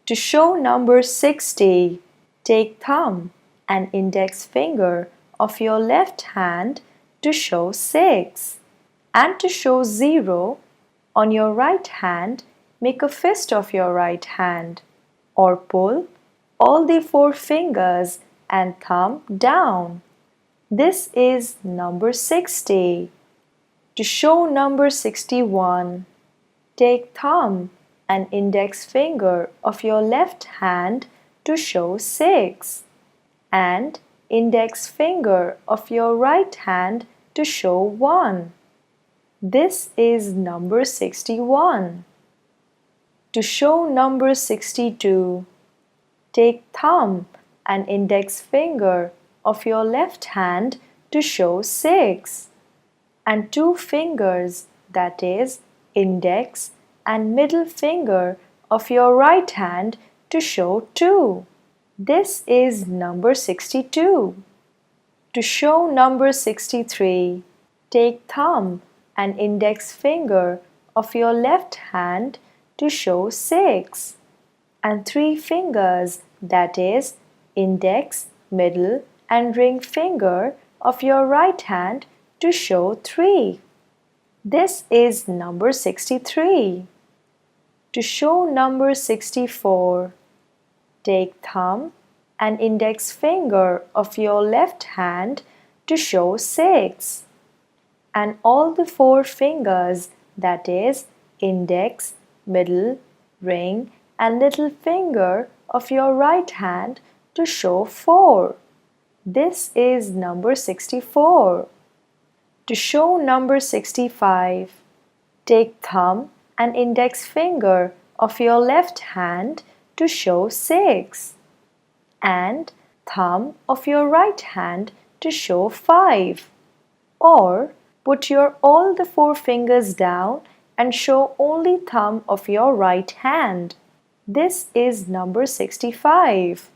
To show number 60, take thumb and index finger of your left hand to show 6. And to show 0, on your right hand, make a fist of your right hand or pull all the 4 fingers and thumb down. This is number 60. To show number 61, take thumb and index finger of your left hand to show 6 and index finger of your right hand to show 1. This is number 61. To show number 62, take thumb and index finger of your left hand to show 6 and 2 fingers, that is, index and middle finger of your right hand to show 2. This is number 62. To show number 63, take thumb and index finger of your left hand to show 6 and 3 fingers, that is, index, middle and ring finger of your right hand to show 3. This is number 63. To show number 64, take thumb and index finger of your left hand to show 6 and all the 4 fingers, that is, index, middle, ring and little finger of your right hand to show 4. This is number 64. To show number 65, take thumb and index finger of your left hand to show 6 and thumb of your right hand to show 5, or put your all the 4 fingers down and show only thumb of your right hand. This is number 65.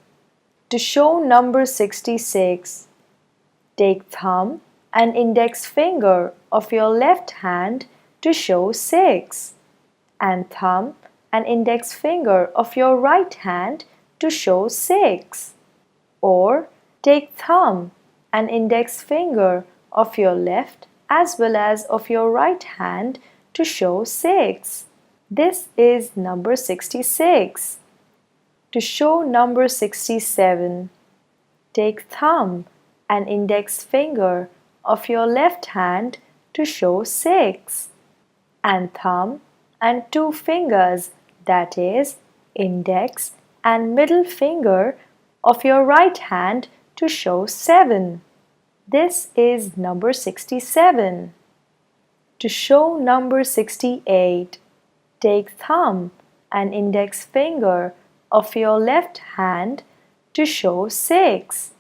To show number 66, take thumb and index finger of your left hand to show 6 and thumb and index finger of your right hand to show 6, or take thumb and index finger of your left as well as of your right hand to show 6. This is number 66. To show number 67, take thumb and index finger of your left hand to show 6 and thumb and 2 fingers, that is, index and middle finger of your right hand to show 7. This is number 67. To show number 68, take thumb and index finger of your left hand to show 6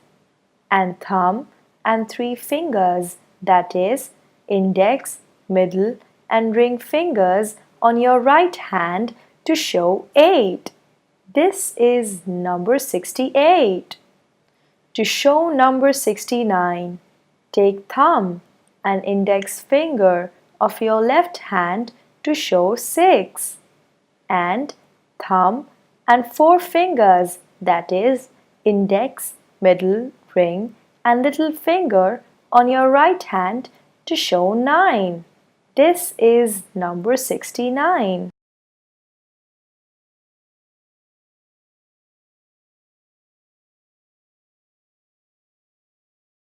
and thumb and 3 fingers, that is, index, middle and ring fingers on your right hand to show 8. This is number 68. To show number 69, take thumb and index finger of your left hand to show 6 and thumb and 4 fingers, that is, index, middle, ring and little finger on your right hand to show 9. This is number 69.